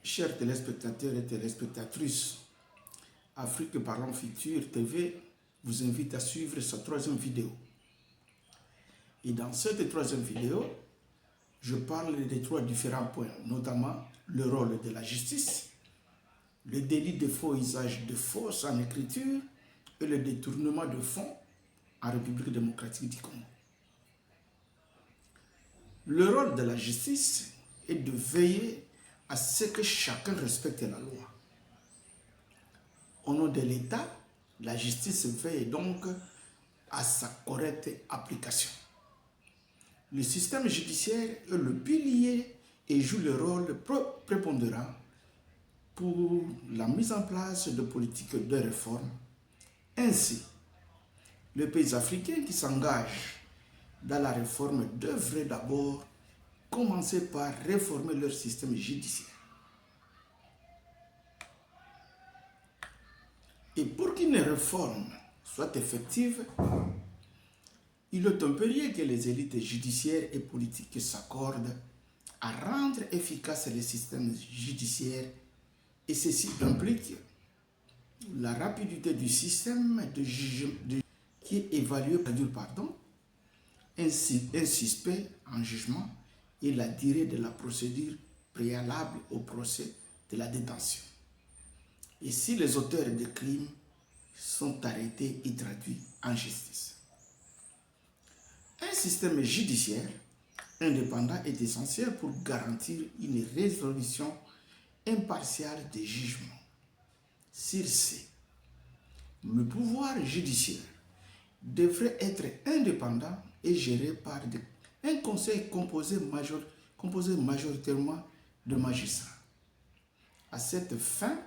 Chers téléspectateurs et téléspectatrices, Afrique Parlons Futur TV vous invite à suivre sa troisième vidéo. Et dans cette troisième vidéo, je parle des trois différents points, notamment le rôle de la justice, le délit de faux usage de fausses en écriture et le détournement de fonds en République démocratique du Congo. Le rôle de la justice est de veiller à ce que chacun respecte la loi. Au nom de l'État, la justice veille donc à sa correcte application. Le système judiciaire est le pilier et joue le rôle prépondérant pour la mise en place de politiques de réforme. Ainsi, les pays africains qui s'engagent dans la réforme devraient d'abord commencer par réformer leur système judiciaire. Et pour qu'une réforme soit effective, il est impérieux que les élites judiciaires et politiques s'accordent à rendre efficace les systèmes judiciaires, et ceci implique la rapidité du système de jugement qui est évalué un suspect en jugement et la durée de la procédure préalable au procès de la détention. Et si les auteurs de crimes sont arrêtés et traduits en justice. Un système judiciaire indépendant est essentiel pour garantir une résolution impartiale des jugements. Sur ce, le pouvoir judiciaire devrait être indépendant et géré par un conseil composé majoritairement de magistrats. À cette fin,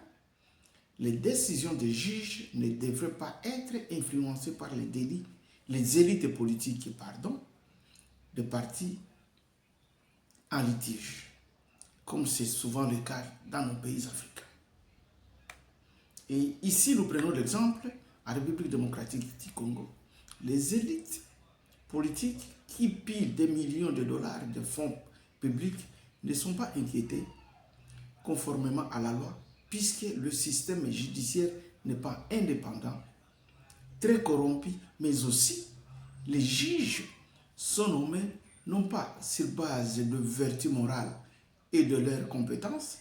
les décisions des juges ne devraient pas être influencées par les élites politiques de partis en litige, comme c'est souvent le cas dans nos pays africains. Et ici, nous prenons l'exemple, en République démocratique du Congo, les élites politiques qui pillent des millions de dollars de fonds publics ne sont pas inquiétées conformément à la loi, puisque le système judiciaire n'est pas indépendant, très corrompu, mais aussi les juges sont nommés non pas sur base de vertu morale et de leurs compétences,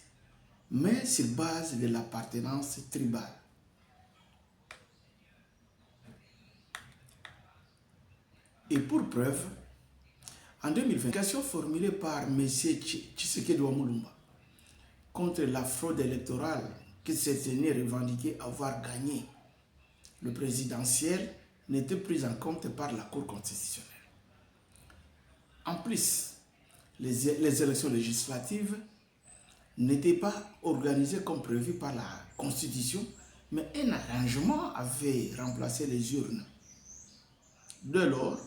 mais sur base de l'appartenance tribale. Et pour preuve, en 2020, question formulée par M. Tshisekedi Wamulumba contre la fraude électorale qu'il s'est tenu revendiquer avoir gagné le présidentiel n'était prise en compte par la Cour constitutionnelle. En plus, les élections législatives n'étaient pas organisées comme prévu par la Constitution, mais un arrangement avait remplacé les urnes. Dès lors,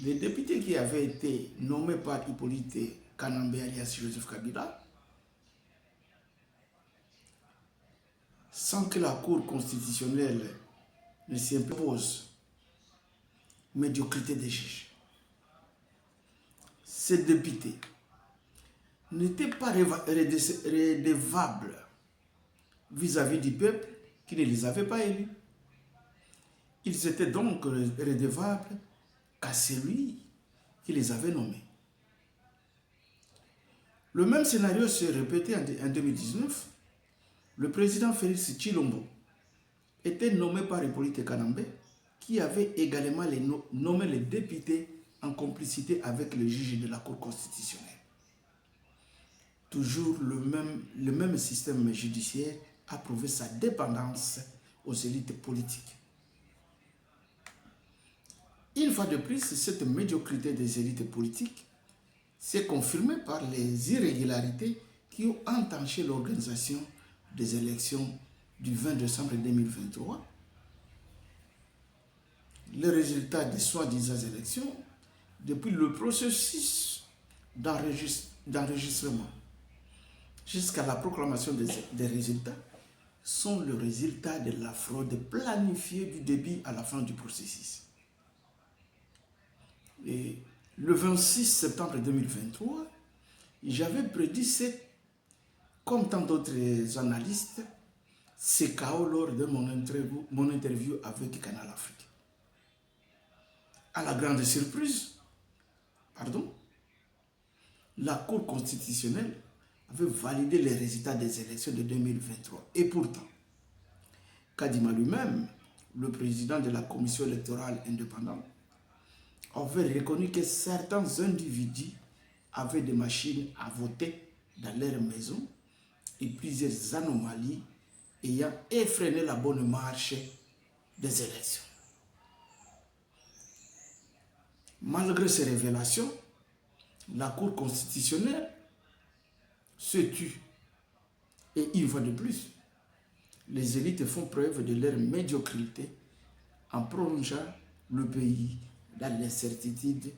les députés qui avaient été nommés par Hippolyte Kanambe alias Joseph Kabila, sans que la Cour constitutionnelle ne s'impose, médiocrité des juges. Ces députés n'étaient pas redevables vis-à-vis du peuple qui ne les avait pas élus. Ils étaient donc redevables qu'à celui qui les avait nommés. Le même scénario s'est répété en 2019. Le président Félix Tshilombo était nommé par Hippolyte Kanambe, qui avait également nommé les députés en complicité avec le juge de la Cour constitutionnelle. Toujours le même système judiciaire a prouvé sa dépendance aux élites politiques. Une fois de plus, cette médiocrité des élites politiques s'est confirmée par les irrégularités qui ont entaché l'organisation des élections du 20 décembre 2023. Les résultats des soi-disant élections, depuis le processus d'enregistrement jusqu'à la proclamation des résultats, sont le résultat de la fraude planifiée du début à la fin du processus. Et le 26 septembre 2023, j'avais prédit cette comme tant d'autres analystes, c'est KO lors de mon interview avec Canal Afrique. À la grande surprise, la Cour constitutionnelle avait validé les résultats des élections de 2023. Et pourtant, Kadima lui-même, le président de la commission électorale indépendante, avait reconnu que certains individus avaient des machines à voter dans leur maison et plusieurs anomalies ayant effréné la bonne marche des élections. Malgré ces révélations, la Cour constitutionnelle se tue. Et une fois de plus, les élites font preuve de leur médiocrité en prolongeant le pays dans l'incertitude,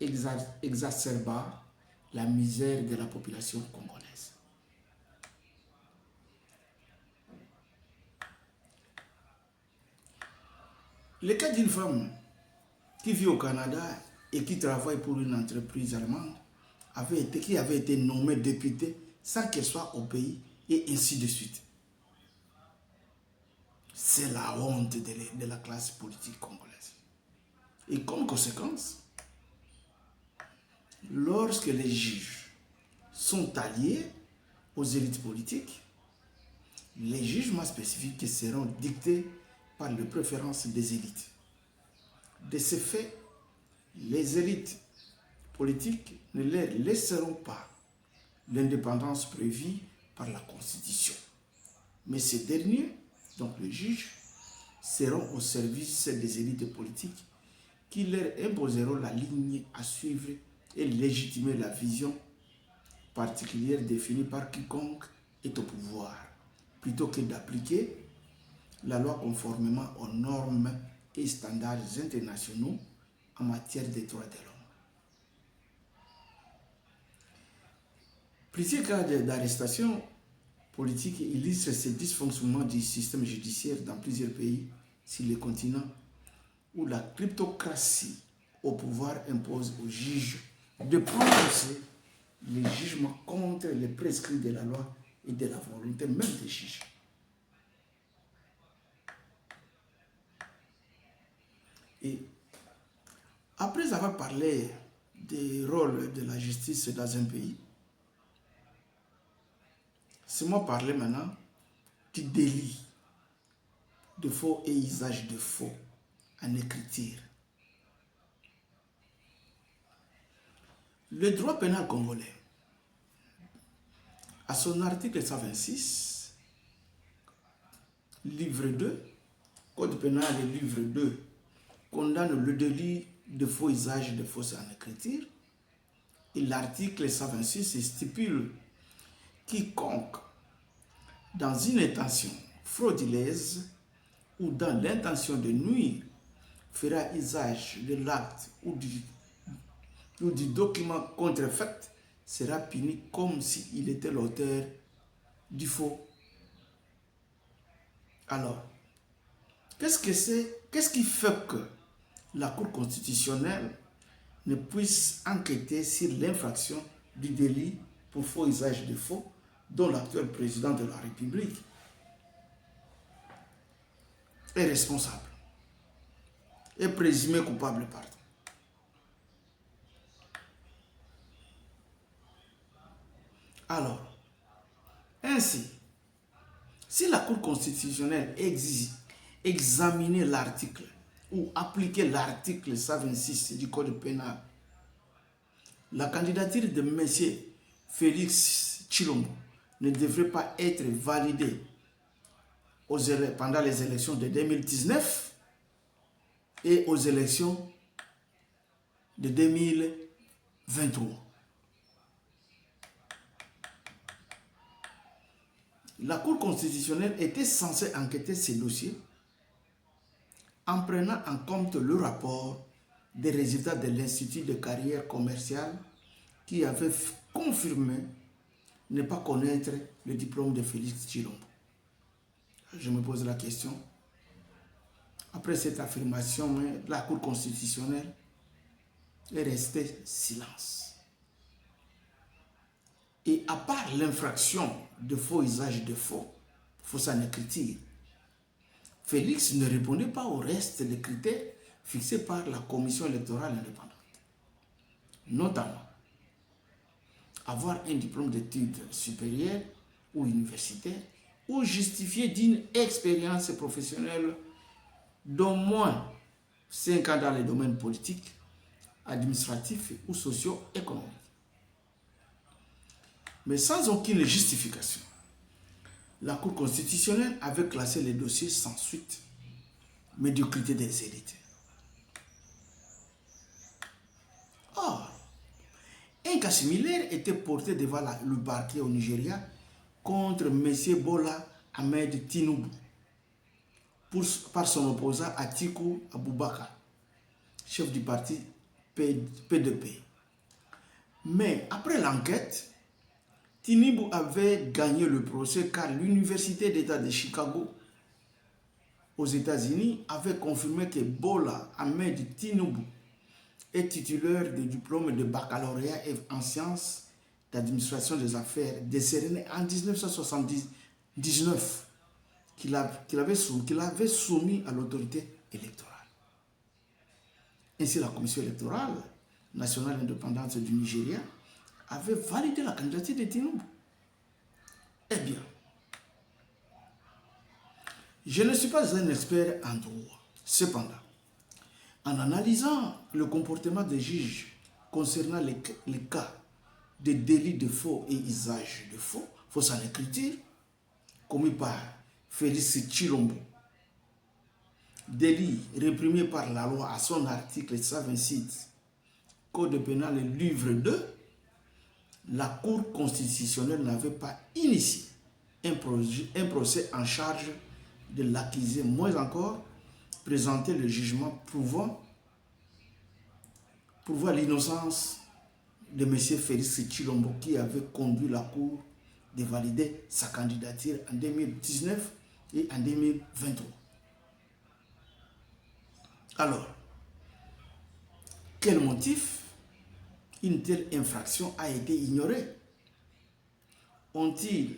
exacerbant la misère de la population congolaise. Le cas d'une femme qui vit au Canada et qui travaille pour une entreprise allemande qui avait été nommée députée sans qu'elle soit au pays et ainsi de suite. C'est la honte de la classe politique congolaise. Et comme conséquence, lorsque les juges sont alliés aux élites politiques, les jugements spécifiques seront dictés par les préférences des élites. De ce fait, les élites politiques ne leur laisseront pas l'indépendance prévue par la Constitution. Mais ces derniers, donc les juges, seront au service des élites politiques qui leur imposeront la ligne à suivre et légitimer la vision particulière définie par quiconque est au pouvoir, plutôt que d'appliquer la loi conformément aux normes et standards internationaux en matière des droits de l'homme. Plusieurs cas d'arrestation politique illustrent ces dysfonctionnements du système judiciaire dans plusieurs pays sur le continent où la kleptocratie au pouvoir impose aux juges de prononcer les jugements contre les prescrits de la loi et de la volonté même des juges. Et après avoir parlé des rôles de la justice dans un pays, c'est moi parler maintenant du délit de faux et usage de faux en écriture. Le droit pénal congolais, à son article 126, livre 2, Code pénal et livre 2, condamne le délit de faux usage de faux en écriture. Et l'article 126 stipule quiconque, dans une intention frauduleuse ou dans l'intention de nuire, fera usage de l'acte ou du document contrefait sera puni comme s'il était l'auteur du faux. Alors, qu'est-ce qui fait que la Cour constitutionnelle ne puisse enquêter sur l'infraction du délit pour faux usage de faux dont l'actuel président de la République est responsable, est présumé coupable, pardon. Alors, ainsi, si la Cour constitutionnelle examinait l'article ou appliquait l'article 126 du Code pénal, la candidature de M. Félix Tshilombo ne devrait pas être validée pendant les élections de 2019 et aux élections de 2023. La Cour constitutionnelle était censée enquêter ces dossiers en prenant en compte le rapport des résultats de l'Institut de carrière commerciale qui avait confirmé ne pas connaître le diplôme de Félix Tshilombo. Je me pose la question, après cette affirmation, la Cour constitutionnelle est restée silence. Et à part l'infraction de faux usage de faux, fausse en écriture, Félix ne répondait pas au reste des critères fixés par la commission électorale indépendante. Notamment, avoir un diplôme d'études supérieures ou universitaires ou justifier d'une expérience professionnelle d'au moins 5 ans dans les domaines politiques, administratifs ou socio-économiques. Mais sans aucune justification, la Cour constitutionnelle avait classé les dossiers sans suite, médiocrité des élites. Or, un cas similaire était porté devant le parquet au Nigeria contre M. Bola Ahmed Tinubu par son opposant Atiku Abubakar, chef du parti PDP. Mais après l'enquête, Tinubu avait gagné le procès car l'Université d'État de Chicago aux États-Unis avait confirmé que Bola Ahmed Tinubu est titulaire du diplôme de baccalauréat en sciences d'administration des affaires décerné en 1979 qu'il avait soumis à l'autorité électorale. Ainsi, la commission électorale nationale indépendante du Nigeria avait validé la candidature de Tinubu. Eh bien, je ne suis pas un expert en droit. Cependant, en analysant le comportement des juges concernant les cas de délit de faux et usage de faux, fausse en écriture, commis par Félix Tshilombo, délit réprimé par la loi à son article 126, Code pénal livre 2, la Cour constitutionnelle n'avait pas initié un procès en charge de l'accusé, moins encore présenter le jugement prouvant l'innocence de M. Félix Tshilombo qui avait conduit la Cour de valider sa candidature en 2019 et en 2023. Alors, quel motif une telle infraction a été ignorée? Ont-ils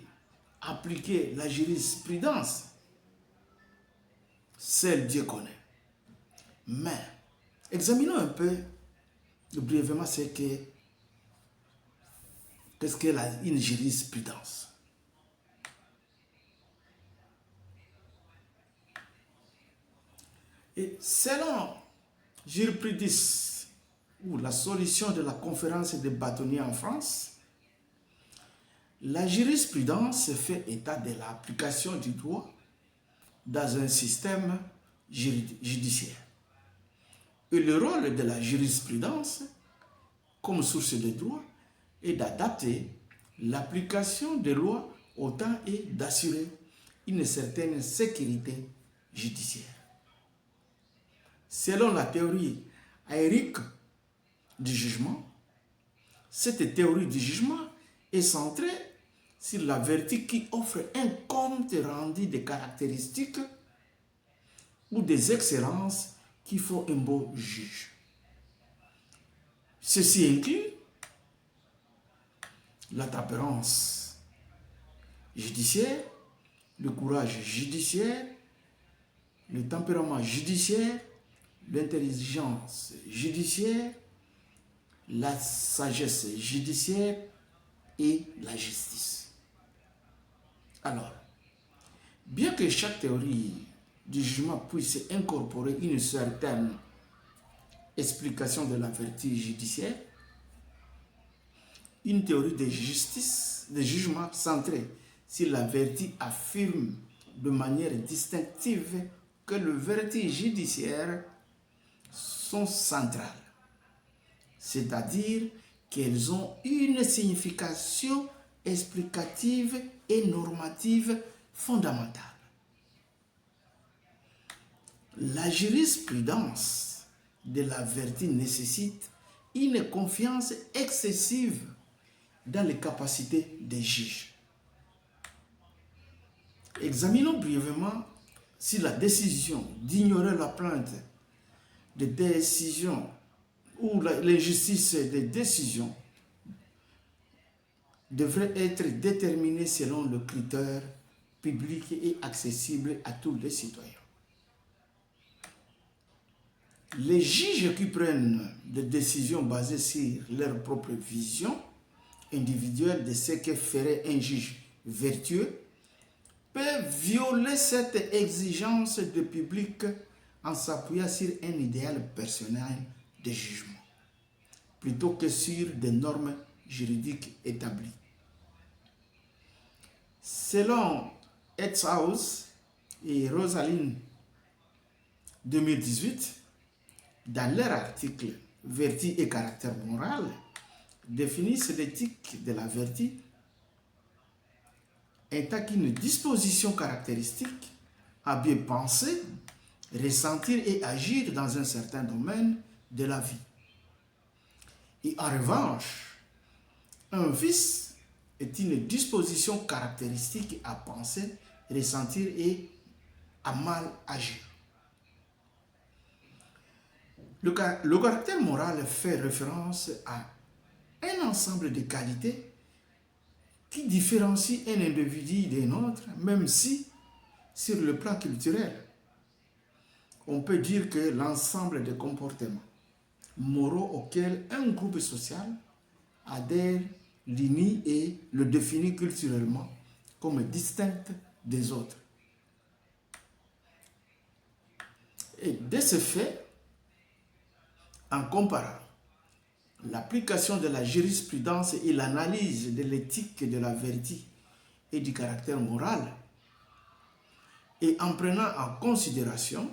appliqué la jurisprudence? Seul Dieu connaît. Mais, examinons un peu brièvement qu'est-ce qu'est une jurisprudence. Et selon Jurisprudence ou la solution de la conférence des bâtonniers en France, la jurisprudence fait état de l'application du droit dans un système judiciaire. Et le rôle de la jurisprudence, comme source de droit, est d'adapter l'application des lois au temps et d'assurer une certaine sécurité judiciaire. Selon la théorie aérique du jugement, cette théorie du jugement est centrée sur la vertu qui offre un compte rendu des caractéristiques ou des excellences qui font un beau juge. Ceci inclut la tempérance judiciaire, le courage judiciaire, le tempérament judiciaire, l'intelligence judiciaire, la sagesse judiciaire et la justice. Alors, bien que chaque théorie du jugement puisse incorporer une certaine explication de la vertu judiciaire, une théorie de justice, de jugement centrée sur la vertu affirme de manière distinctive que les vertus judiciaires sont centrales, c'est-à-dire qu'elles ont une signification explicative et normative fondamentale. La jurisprudence de la vertu nécessite une confiance excessive dans les capacités des juges. Examinons brièvement si la décision d'ignorer la plainte de décision ou l'injustice des décisions devrait être déterminé selon le critère public et accessible à tous les citoyens. Les juges qui prennent des décisions basées sur leur propre vision individuelle de ce que ferait un juge vertueux peuvent violer cette exigence de public en s'appuyant sur un idéal personnel de jugement, plutôt que sur des normes juridiques établies. Selon Etzhaus et Rosaline 2018, dans leur article Vertu et caractère moral, définissent l'éthique de la vertu étant qu'une disposition caractéristique à bien penser, ressentir et agir dans un certain domaine de la vie. Et en revanche, un vice est une disposition caractéristique à penser, ressentir et à mal agir. Le caractère moral fait référence à un ensemble de qualités qui différencient un individu d'un autre, même si, sur le plan culturel, on peut dire que l'ensemble des comportements moraux auxquels un groupe social adhère l'unit et le définit culturellement comme distinct des autres. Et de ce fait, en comparant l'application de la jurisprudence et l'analyse de l'éthique de la vertu et du caractère moral, et en prenant en considération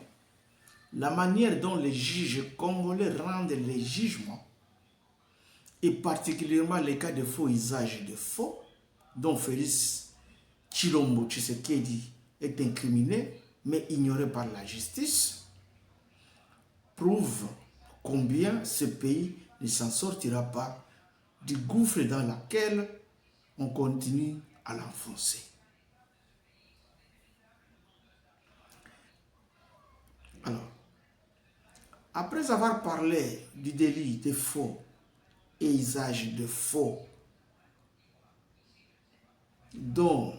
la manière dont les juges congolais rendent les jugements, et particulièrement les cas de faux usage de faux, dont Félix Tshilombo Tshisekedi est incriminé, mais ignoré par la justice, prouve combien ce pays ne s'en sortira pas du gouffre dans lequel on continue à l'enfoncer. Alors, après avoir parlé du délit de faux et usage de faux dont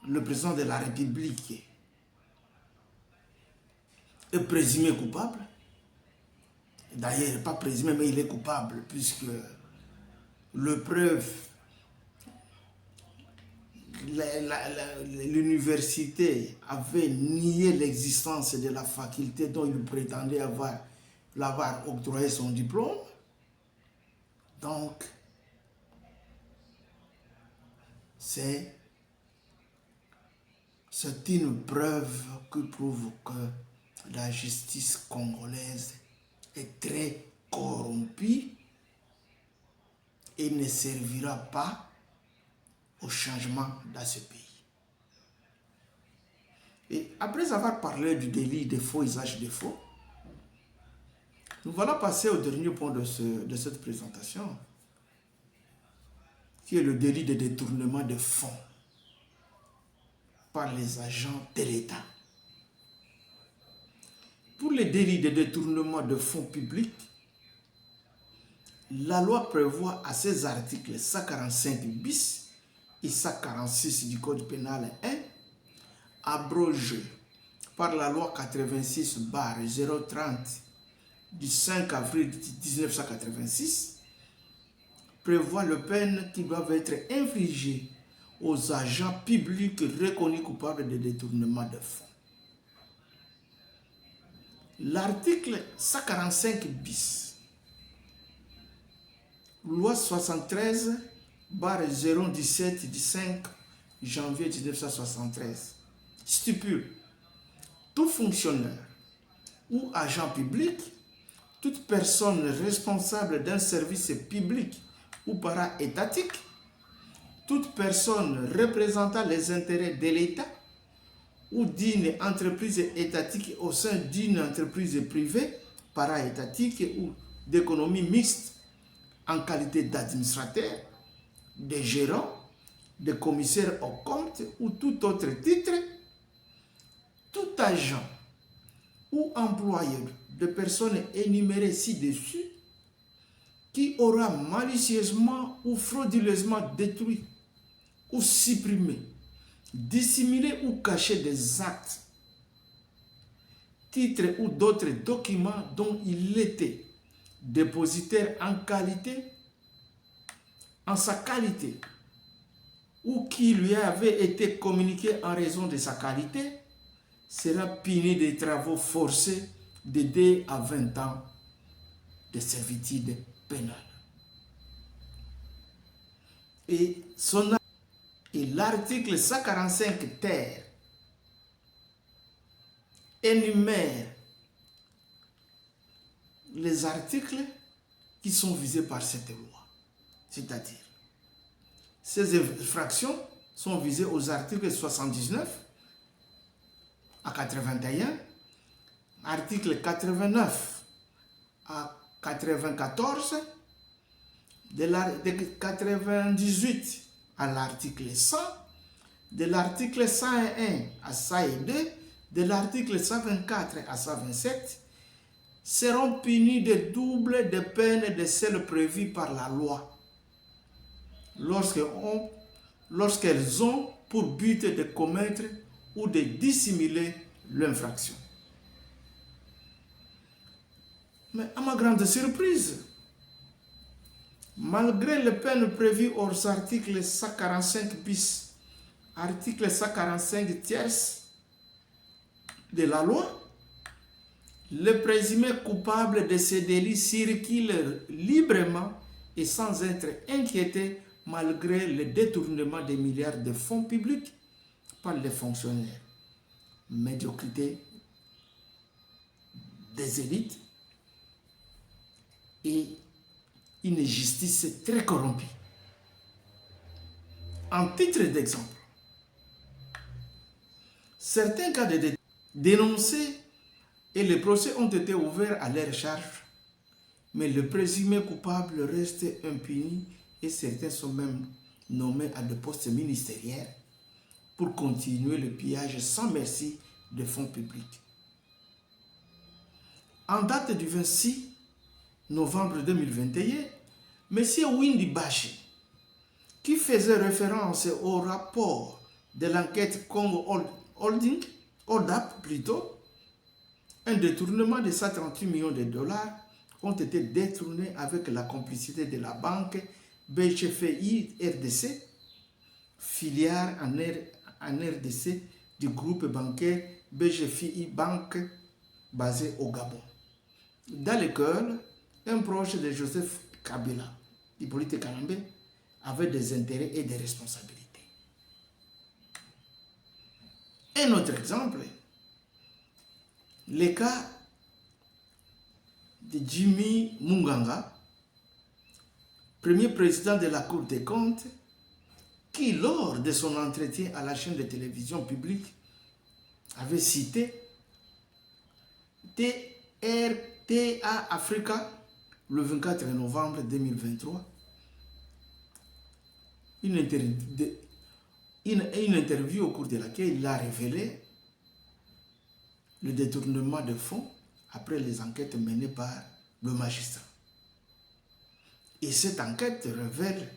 le président de la République est présumé coupable, d'ailleurs pas présumé mais il est coupable puisque le preuve, l'université avait nié l'existence de la faculté dont il prétendait l'avoir octroyé son diplôme. Donc, c'est une preuve qui prouve que la justice congolaise est très corrompue et ne servira pas au changement dans ce pays. Et après avoir parlé du délit de faux usage de faux, nous voilà passer au dernier point de cette présentation, qui est le délit de détournement de fonds par les agents de l'État. Pour les délits de détournement de fonds publics, la loi prévoit à ses articles 145 bis et 146 du Code pénal 1, abrogé par la loi 86/030 du 5 avril 1986, prévoit les peines qui doivent être infligées aux agents publics reconnus coupables de détournement de fonds. L'article 145 bis, loi 73/017 du 5 janvier 1973, stipule: tout fonctionnaire ou agent public, toute personne responsable d'un service public ou para-étatique, toute personne représentant les intérêts de l'État ou d'une entreprise étatique au sein d'une entreprise privée, para-étatique ou d'économie mixte en qualité d'administrateur, de gérant, de commissaire aux comptes ou tout autre titre, tout agent ou employeur de personnes énumérées ci-dessus qui aura malicieusement ou frauduleusement détruit ou supprimé, dissimulé ou caché des actes, titres ou d'autres documents dont il était dépositaire en sa qualité, ou qui lui avait été communiqué en raison de sa qualité, sera puni de travaux forcés de 2 à 20 ans de servitude pénale. Et l'article 145 ter énumère les articles qui sont visés par cette loi. C'est-à-dire, ces infractions sont visées aux articles 79 à 81, article 89 à 94, de 98 à l'article 100, de l'article 101 à 102, de l'article 124 à 127, seront punis de double de peine de celles prévues par la loi lorsqu'elles ont pour but de commettre ou de dissimuler l'infraction. Mais à ma grande surprise, malgré les peines prévues aux articles 145 bis, article 145 tiers de la loi, les présumés coupables de ces délits circulent librement et sans être inquiétés malgré le détournement des milliards de fonds publics par les fonctionnaires. Médiocrité des élites et une justice très corrompue. En titre d'exemple, certains cas de dénoncés et les procès ont été ouverts à leur charge, mais le présumé coupable reste impuni et certains sont même nommés à des postes ministériels pour continuer le pillage sans merci de fonds publics. En date du 26 novembre 2021, M. Windy Bashi, qui faisait référence au rapport de l'enquête Congo Holding, ODAP plutôt, un détournement de 138 millions de dollars ont été détournés avec la complicité de la banque BHFI RDC, filiale en RDC du groupe bancaire BGFI Banque basé au Gabon, dans lequel un proche de Joseph Kabila, Hippolyte Kalambé, avait des intérêts et des responsabilités. Un autre exemple, le cas de Jimmy Munganga, premier président de la Cour des comptes, qui, lors de son entretien à la chaîne de télévision publique, avait cité TRTA Africa le 24 novembre 2023, une interview au cours de laquelle il a révélé le détournement de fonds après les enquêtes menées par le magistrat. Et cette enquête révèle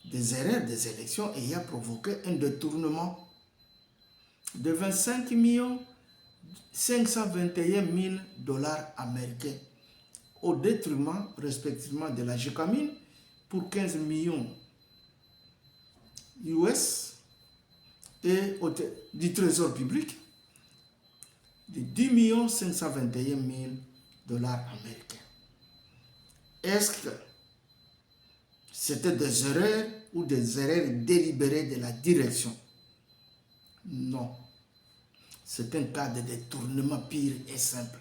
des erreurs des élections ayant provoqué un détournement de 25 521 000 dollars américains au détriment respectivement de la GECAMIN pour 15 millions US et du Trésor public de 10 521 000 dollars américains. Est-ce que c'était des erreurs ou des erreurs délibérées de la direction? Non. C'est un cas de détournement pur et simple.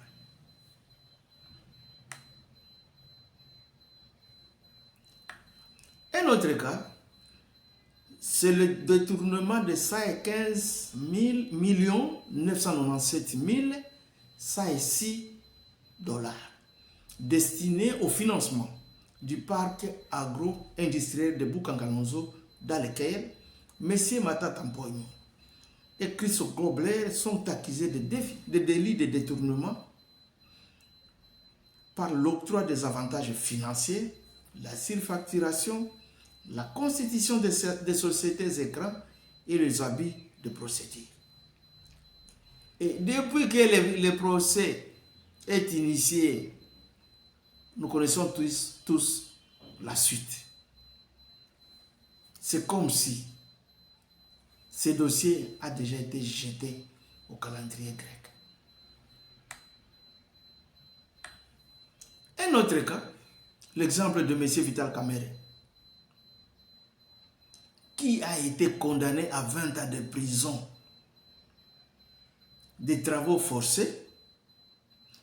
Un autre cas, c'est le détournement de 115 997 106 dollars destiné au financement du parc agro-industriel de Bukangalonzo dans lequel M. Matata Mponyo et Chris Gobler sont accusés de délits de détournement par l'octroi des avantages financiers, la surfacturation, la constitution des sociétés écrans et les abus de procédure. Et depuis que le procès est initié, nous connaissons tous la suite. C'est comme si ce dossier a déjà été jeté au calendrier grec. Un autre cas, l'exemple de M. Vital Kamerhe, qui a été condamné à 20 ans de prison, des travaux forcés,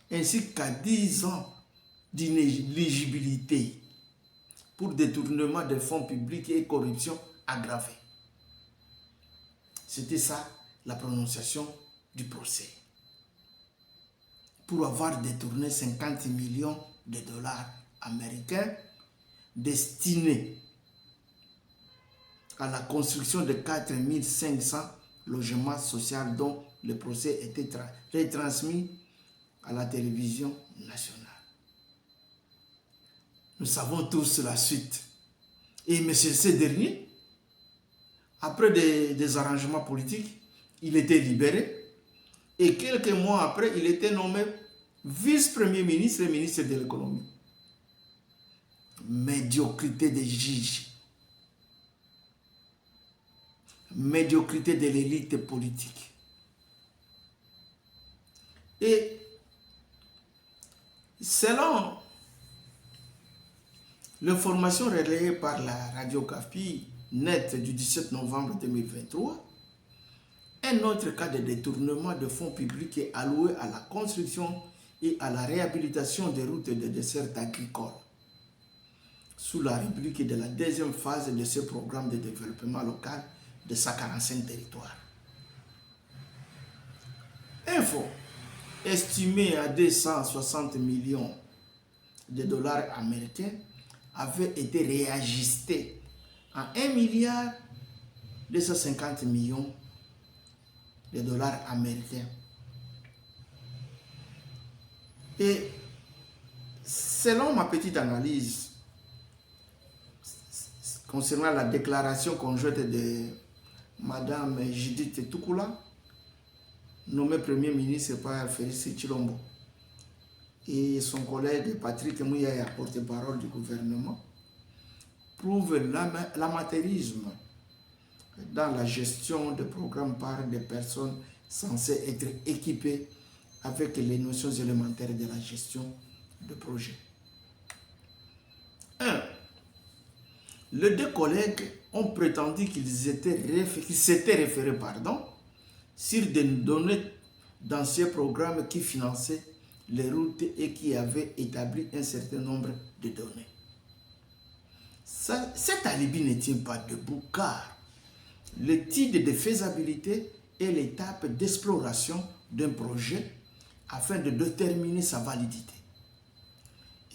ainsi qu'à 10 ans d'inéligibilité pour détournement de fonds publics et corruption aggravée. C'était ça la prononciation du procès. Pour avoir détourné 50 millions de dollars américains destinés à la construction de 4500 logements sociaux dont le procès était retransmis à la télévision nationale. Nous savons tous la suite. Et M. ce dernier, après des arrangements politiques, il était libéré. Et quelques mois après, il était nommé vice-premier ministre et ministre de l'économie. Médiocrité des juges. Médiocrité de l'élite politique. Et selon l'information relayée par la radiographie nette du 17 novembre 2023, un autre cas de détournement de fonds publics est alloué à la construction et à la réhabilitation des routes et des dessertes agricoles sous la rubrique de la deuxième phase de ce programme de développement local de 145 territoires. Info estimé à 260 millions de dollars américains avait été réajusté à 1 milliard 250 millions de dollars américains. Et selon ma petite analyse concernant la déclaration conjointe de Madame Judith Tukula, nommée Premier ministre par Félix Tshilombo, et son collègue Patrick Muyaya, porte-parole du gouvernement, prouve l'amateurisme dans la gestion de programmes par des personnes censées être équipées avec les notions élémentaires de la gestion de projet. 1. Les deux collègues ont prétendu qu'ils s'étaient référés sur des données d'anciens programmes qui finançaient les routes et qui avaient établi un certain nombre de données. Cet alibi ne tient pas debout car l'étude de faisabilité est l'étape d'exploration d'un projet afin de déterminer sa validité.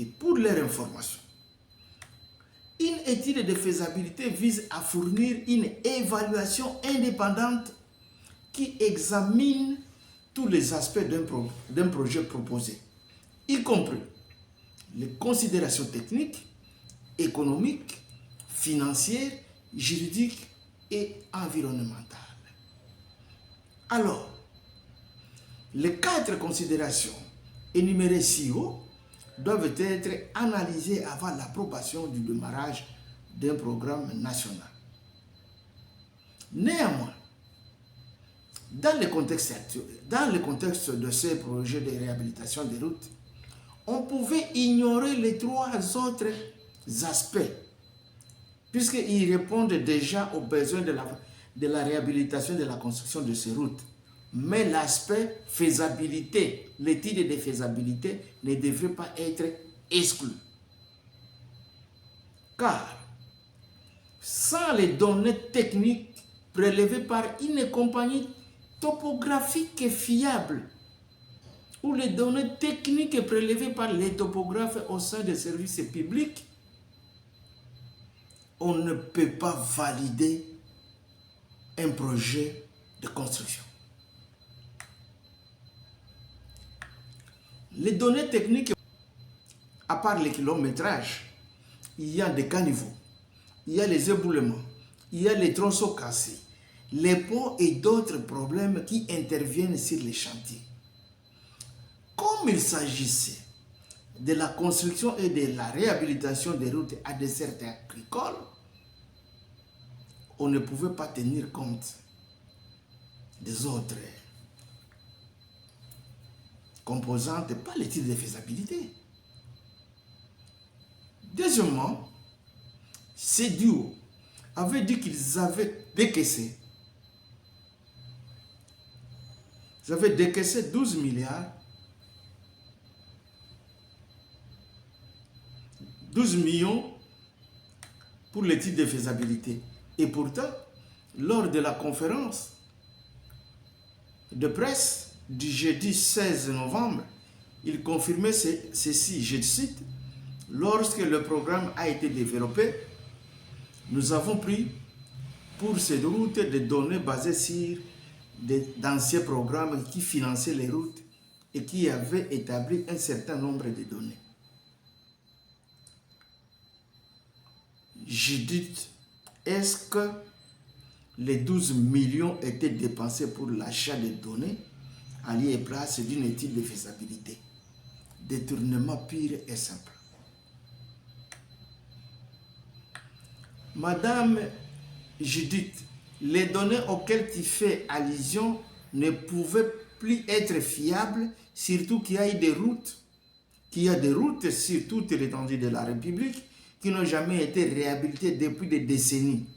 Et pour leur information, une étude de faisabilité vise à fournir une évaluation indépendante qui examine tous les aspects d'un projet proposé, y compris les considérations techniques, économiques, financières, juridiques et environnementales. Alors, les 4 considérations énumérées ci-haut doivent être analysées avant l'approbation du démarrage d'un programme national. Néanmoins, dans le contexte de ces projets de réhabilitation des routes, on pouvait ignorer les 3 autres aspects, puisqu'ils répondent déjà aux besoins de la réhabilitation et de la construction de ces routes. Mais l'aspect faisabilité, l'étude de faisabilité ne devrait pas être exclu. Car, sans les données techniques prélevées par une compagnie topographique fiable, ou les données techniques prélevées par les topographes au sein des services publics, on ne peut pas valider un projet de construction. Les données techniques à part les kilométrages, il y a des caniveaux, il y a les éboulements, il y a les tronçons cassés, les ponts et d'autres problèmes qui interviennent sur les chantiers. Comme il s'agissait de la construction et de la réhabilitation des routes à des certains agricoles, on ne pouvait pas tenir compte des autres composantes par l'étude de faisabilité. Deuxièmement, ces duos avaient dit qu'ils avaient décaissé. Ils avaient décaissé 12 milliards, 12 millions pour l'étude de faisabilité. Et pourtant, lors de la conférence de presse du jeudi 16 novembre, il confirmait ceci, je cite, « Lorsque le programme a été développé, nous avons pris pour cette route des données basées sur d'anciens programmes qui finançaient les routes et qui avaient établi un certain nombre de données. » Je dis, est-ce que les 12 millions étaient dépensés pour l'achat de données en lieu et place d'une étude de faisabilité? Détournement pur et simple. Madame Judith, les données auxquelles tu fais allusion ne pouvaient plus être fiables, surtout qu'il y a des routes, sur toute l'étendue de la République qui n'ont jamais été réhabilitées depuis des décennies.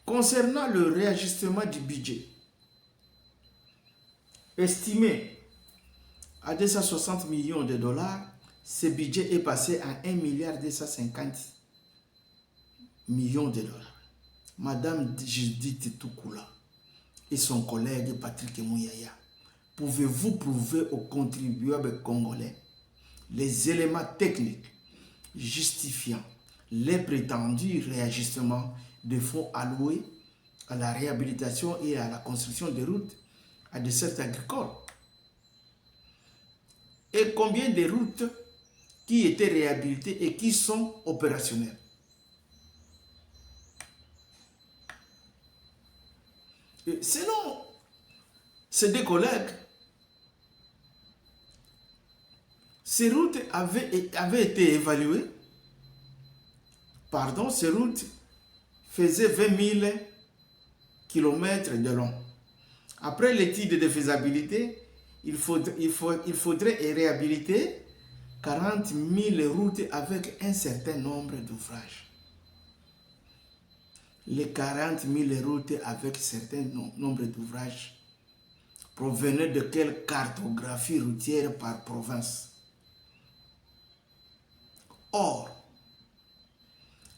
Concernant le réajustement du budget, estimé à 260 millions de dollars, ce budget est passé à 1,250 milliard de dollars. Madame Judith Toukoula et son collègue Patrick Mouyaya, pouvez-vous prouver aux contribuables congolais les éléments techniques justifiant les prétendus réajustements de fonds alloués à la réhabilitation et à la construction des routes à des secteurs agricoles? Et combien de routes qui étaient réhabilitées et qui sont opérationnelles? Et selon ces deux collègues, ces routes avaient été évaluées. Ces routes faisaient 20 000 km de long. Après l'étude de faisabilité, il faudrait réhabiliter 40 000 routes avec un certain nombre d'ouvrages. Les 40 000 routes avec un certain nombre d'ouvrages provenaient de quelle cartographie routière par province? Or,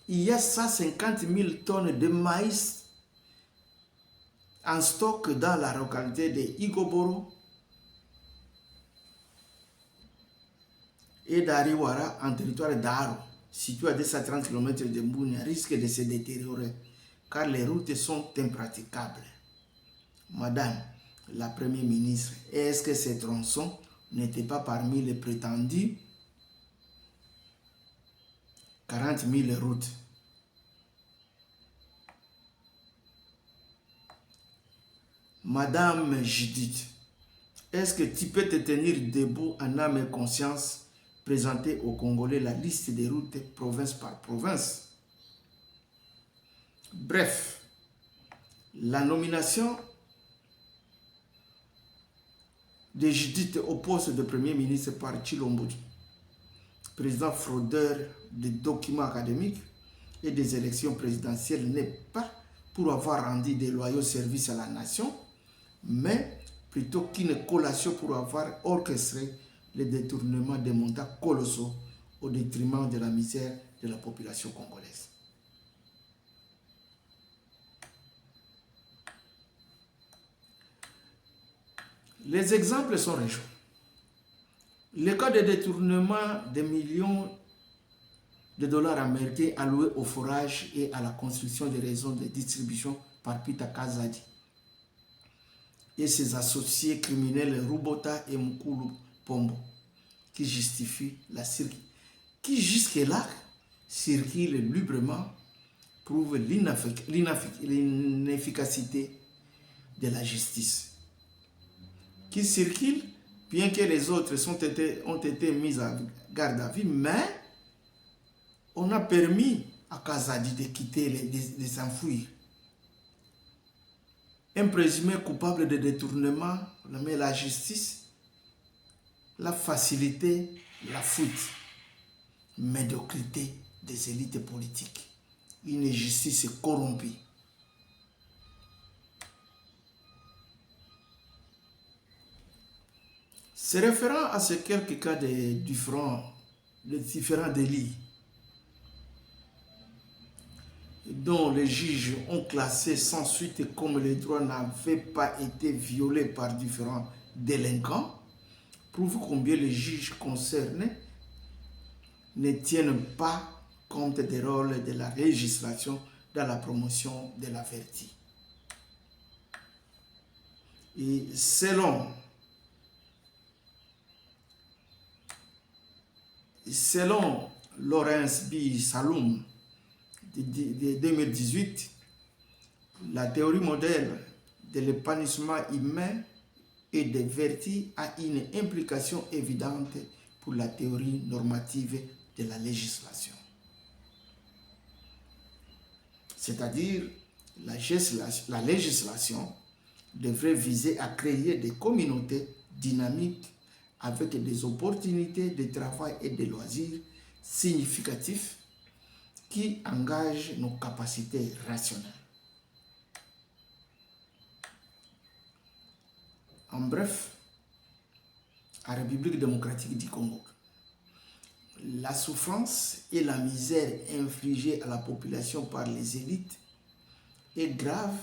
il y a 150 000 tonnes de maïs en stock dans la localité de Igoboro et d'Ariwara en territoire d'Aro, situé à 230 km de Mbounia, risque de se détériorer car les routes sont impraticables. Madame la Première ministre, est-ce que ces tronçons n'étaient pas parmi les prétendus 40 000 routes? Madame Judith, est-ce que tu peux te tenir debout en âme et conscience, présenter aux Congolais la liste des routes province par province? Bref, la nomination de Judith au poste de Premier ministre par Tshilombo, président fraudeur des documents académiques et des élections présidentielles, n'est pas pour avoir rendu des loyaux services à la nation, mais plutôt qu'une collation pour avoir orchestré le détournement des montants colossaux au détriment de la misère de la population congolaise. Les exemples sont régions. Le cas de détournement de millions de dollars américains alloués au forage et à la construction des réseaux de distribution par Peter Kazadi et ses associés criminels Rubota et Mukulu Pombo, qui justifie qui jusque-là circule librement, prouve l'inefficacité de la justice. Qui circule, bien que les autres ont été mis à garde à vue, mais on a permis à Kazadi de quitter, de s'enfuir. Un présumé coupable de détournement, mais la justice l'a facilité, la faute, médiocrité des élites politiques. Une justice corrompue. Se référant à ces quelques cas de différents délits dont les juges ont classé sans suite comme les droits n'avaient pas été violés par différents délinquants, prouve combien les juges concernés ne tiennent pas compte des rôles de la législation dans la promotion de la vertu. Et selon Lawrence B. Saloum de 2018, la théorie modèle de l'épanouissement humain et des vertus a une implication évidente pour la théorie normative de la législation. C'est-à-dire, la législation devrait viser à créer des communautés dynamiques avec des opportunités de travail et de loisirs significatifs qui engagent nos capacités rationnelles. En bref, en République démocratique du Congo, la souffrance et la misère infligées à la population par les élites est grave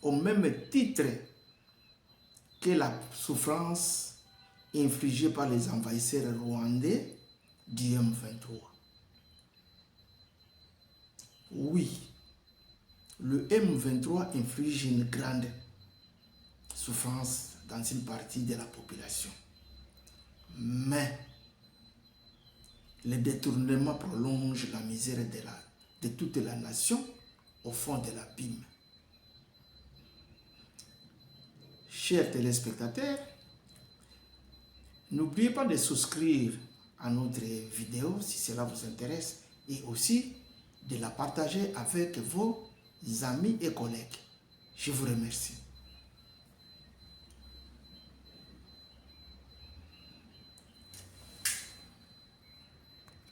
au même titre que la souffrance infligée par les envahisseurs rwandais du M23. Oui, le M23 inflige une grande souffrance dans une partie de la population. Mais le détournement prolonge la misère de toute la nation au fond de l'abîme. Chers téléspectateurs, n'oubliez pas de souscrire à notre vidéo si cela vous intéresse et aussi de la partager avec vos amis et collègues. Je vous remercie.